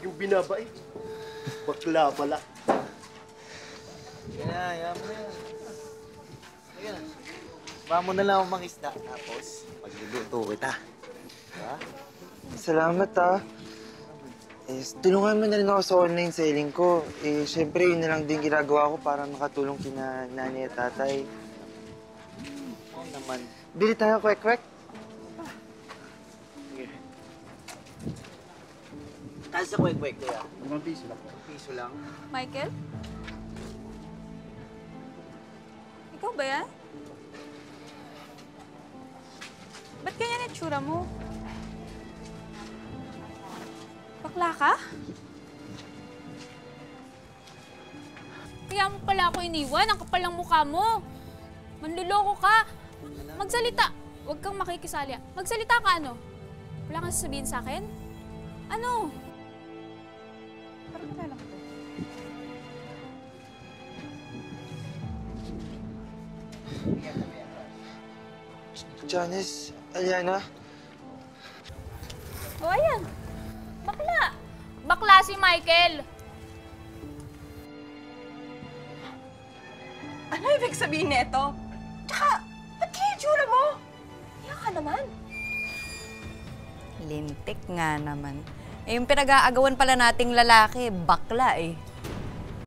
Yung binabait. Bakla pala. Kaya, ayaw mo yan. Sige na. Baka mo na lang akong mangisda. Tapos, pagluluto kita. Diba? Salamat, ah. Tulungan mo na rin ako sa online selling ko. Siyempre, yun na lang din ginagawa ko para makatulong kina nanay at tatay. Oo naman. Bili tayo, kwek-kwek. Sige. Tayo sa kwek-kwek, kuya. 5 piso lang. Piso lang. Michael? Ikaw ba yan? Ba't ganyan ang tsura mo? Bakla ka? Kaya mo pala ako iniwan. Ang kapal ng mukha mo. Manluloko ka. Magsalita. Huwag kang makikisali. Magsalita ka ano? Wala kang sasabihin sa akin? Ano? Parang lang ko. Janice, Aliana. O, ayan. Bakla. Bakla si Michael. Ano ibig sabihin nito? Tsaka, ba't kaya yung tsura mo? Kaya ka naman. Lintik nga naman. Eh, yung pinag-aagawan pala nating lalaki, bakla eh.